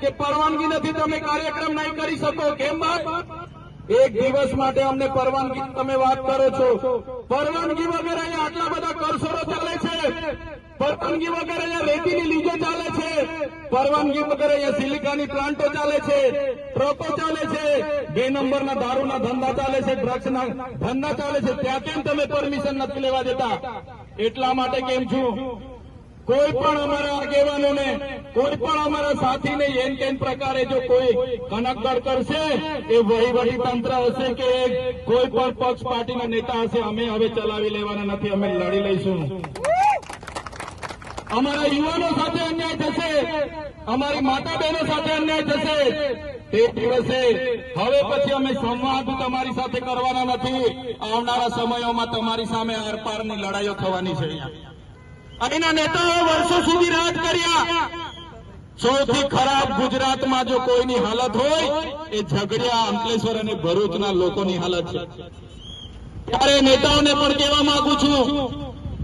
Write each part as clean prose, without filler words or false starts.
કે પરવાનગી નથી, તમે કાર્યક્રમ નહીં કરી શકો. કેમ બાપ? એક દિવસ માટે અમને પરવાનગી તમે વાત કરો છો. પરવાનગી વગર અહીંયા આટલા બધા કરસોરો ચાલે છે. પરવાનગી વગર અહીંયા રેતીની લીજો ચાલે છે. પરવાનગી વગર અહીંયા સિલિકાની પ્લાન્ટો ચાલે છે, ટ્રકો ચાલે છે, 2 નંબરના દારૂના ધંધા ચાલે છે, ડ્રગ્સના ધંધા ચાલે છે. ત્યાં કેમ તમે પરમિશન નથી લેવા દેતા? એટલા માટે કેમ છું, કોઈ પણ અમારા આગેવાનોને, કોઈ પણ અમારા સાથીને એન કેન પ્રકારે જો કોઈ કનકગડ કરશે, એ વહીવટી તંત્ર હશે કે કોઈ પણ પક્ષ પાર્ટીના નેતા હશે, અમે હવે ચલાવી લેવાના નથી. અમે લડી લઈશું. અમારા યુવાનો સાથે અન્યાય થશે, અમારી માતા બહેનો સાથે અન્યાય થશે. તે દિવસે હવે પછી અમે સંવાદ તમારી સાથે કરવાના નથી. આવનારા સમયોમાં તમારી સામે આરપારની લડાઈઓ થવાની છે. અહીંના નેતાઓ વર્ષો સુધી રાજ કર્યા. સૌથી ખરાબ ગુજરાતમાં જો કોઈની હાલત હોય એ ઝઘડિયા, અંકલેશ્વર અને ભરૂચના લોકોની હાલત છે. ત્યારે નેતાઓને પણ કહેવા માંગુ છું,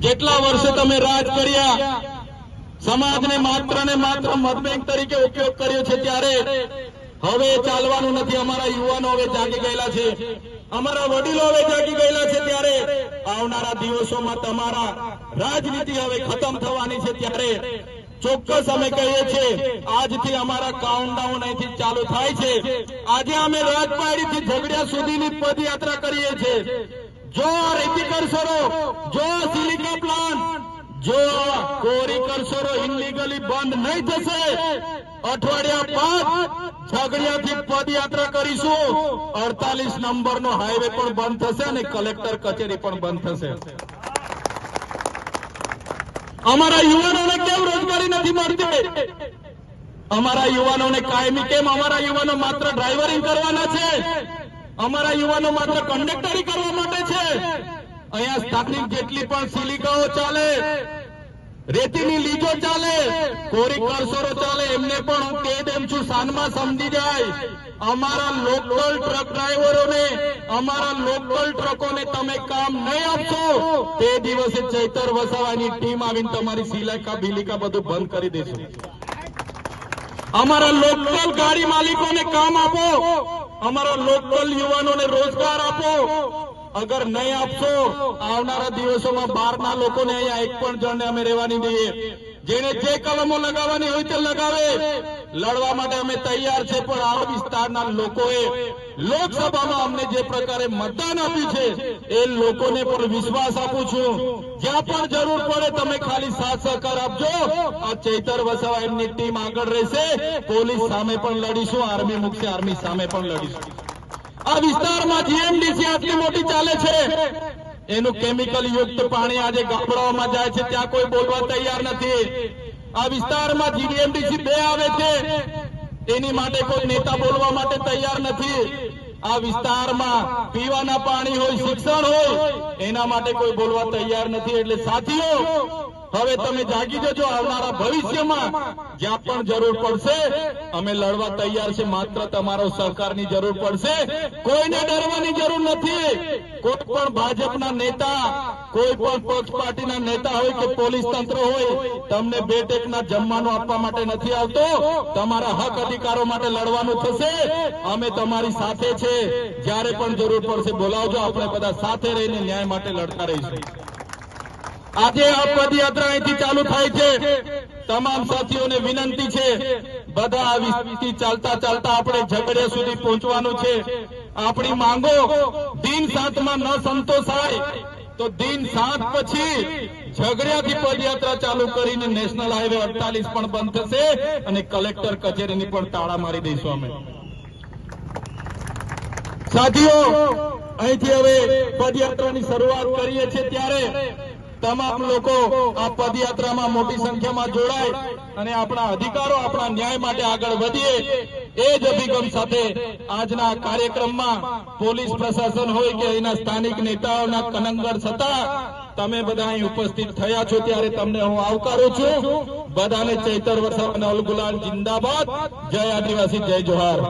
જેટલા વર્ષે તમે રાજ કર્યા, સમાજને માત્ર ને માત્ર મતબેંક તરીકે ઉપયોગ કર્યો છે, ત્યારે હવે ચાલવાનું નથી. અમારા યુવાનો હવે જાગી ગયેલા છે, અમારા વડીલો હવે જાગી ગયેલા છે. ત્યારે આવનારા દિવસોમાં તમારા રાજનીતિ હવે ખતમ થવાની છે. ત્યારે ચોક્કસ અમે કહીએ છીએ, આજથી અમારા કાઉન્ટડાઉન અહીંથી ચાલુ થાય છે. આજે અમે રાજપાડીથી ઝઘડિયા સુધીની પદયાત્રા કરીએ છીએ. જો રેતી કરસરો, જો સિલિકા પ્લાન્ટ, જો કોરી કરસરો ઇલીગલી બંધ નહીં થશે, અઠવાડિયા બાદ ઝઘડિયાથી પદયાત્રા કરીશું. 48 નંબરનો હાઈવે પણ બંધ થશે અને કલેક્ટર કચેરી પણ બંધ થશે. અમારા યુવાનોને કેમ રોજગારી નથી મળતી? અમારા યુવાનોને કાયમી કેમ? અમારા યુવાનો માત્ર ડ્રાઈવરિંગ કરવાના છે, અમારા યુવાનો માત્ર કંડક્ટરી કરવા માટે છે. અહીંયા સ્થાનિક જેટલી પણ સિલિકાઓ ચાલે, રેતીની લીજો ચાલે, કોરી કરસરો ચાલે, એમને પણ હું કહી દેમ છું, સાનમાં સમજી જાય. અમારા લોકલ ટ્રક ડ્રાઈવરોને, અમારા લોકલ ટ્રકોને તમે કામ નહીં આપશો, તે દિવસે ચૈતર વસાવાની ટીમ આવીને તમારી સિલિકા બિલિકા બધું બંધ કરી દેશે. અમારા લોકલ ગાડી માલિકોને કામ આપો, અમારા લોકલ યુવાનોને રોજગાર આપો. અગર નહીં આપશો, આવનારા દિવસોમાં બહારના લોકોને અહીંયા એક પણ જણને અમે રહેવાની દઈએ. જેને જે કલમો લગાવવાની હોય તે લગાવે. લડવા માટે અમે તૈયાર છે, પણ આ વિસ્તારના લોકોએ લોકસભામાં અમને જે પ્રકારે મતદાન આપ્યું છે, એ લોકોને પણ વિશ્વાસ આપું છું, જ્યાં પણ જરૂર પડે તમે ખાલી સાથ સહકાર આપજો. આ ચૈતર વસાવા એમની ટીમ આગળ રહેશે. પોલીસ સામે પણ લડીશું, આર્મી મુકશે, આર્મી સામે પણ લડીશું. આ વિસ્તારમાં જીએમડીસી આટલી મોટી ચાલે છે, એનું કેમિકલ યુક્ત પાણી આજે ગામડાઓમાં જાય છે, ત્યાં કોઈ બોલવા તૈયાર નથી. આ વિસ્તારમાં જીએમડીસી 2 આવે છે, એની માટે કોઈ નેતા બોલવા માટે તૈયાર નથી. આ વિસ્તારમાં પીવાના પાણી હોય, શિક્ષણ હોય, એના માટે કોઈ બોલવા તૈયાર નથી. એટલે સાથીઓ, હવે તમે જાગી જજો. આવનારા ભવિષ્યમાં જ્યાં પણ જરૂર પડશે અમે લડવા તૈયાર છે. માત્ર તમારો સહકારની જરૂર પડશે. કોઈને ડરવાની જરૂર નથી. કોઈ પણ ભાજપના નેતા, કોઈ પણ પક્ષ પાર્ટીના નેતા હોય કે પોલીસ તંત્ર હોય, તમને 2 ટેકના જમવાનું આપવા માટે નથી આવતો. તમારા હક અધિકારો માટે લડવાનું થશે. અમે તમારી સાથે છે. જ્યારે પણ જરૂર પડશે બોલાવજો. આપણે બધા સાથે રહીને ન્યાય માટે લડતા રહીશું. આજે આ પદયાત્રા અહીંથી ચાલુ થાય છે. તમામ સાથીઓને વિનંતી છે, બધા આ વિસ્તારથી ચાલતા ચાલતા આપણે ઝઘડિયા સુધી પહોંચવાનું છે. આપણી માંગો દિન 7માં ન સંતોષાય તો દિન 7 પછી ઝઘડિયાથી પદયાત્રા ચાલુ કરીને નેશનલ હાઈવે 48 પણ બંધ થશે અને કલેક્ટર કચેરીની પણ તાળા મારી દઈશું અમે. સાથીઓ, અહીંથી હવે પદયાત્રાની શરૂઆત કરીએ છીએ. ત્યારે તમામ લોકો આ પદયાત્રામાં મોટી સંખ્યામાં જોડાય અને આપણા અધિકારો, આપણા ન્યાય માટે આગળ વધીએ, એ જ અભિગમ સાથે આજના કાર્યક્રમમાં પોલીસ પ્રશાસન હોય કે એના સ્થાનિક નેતાઓના કનંગર છતાં તમે બધા અહીં ઉપસ્થિત થયા છો, ત્યારે તમને હું આવકારું છું. બધાને ચૈતર વસાવા અને અલ ગુલાલ જિંદાબાદ. જય આદિવાસી, જય જોહાર.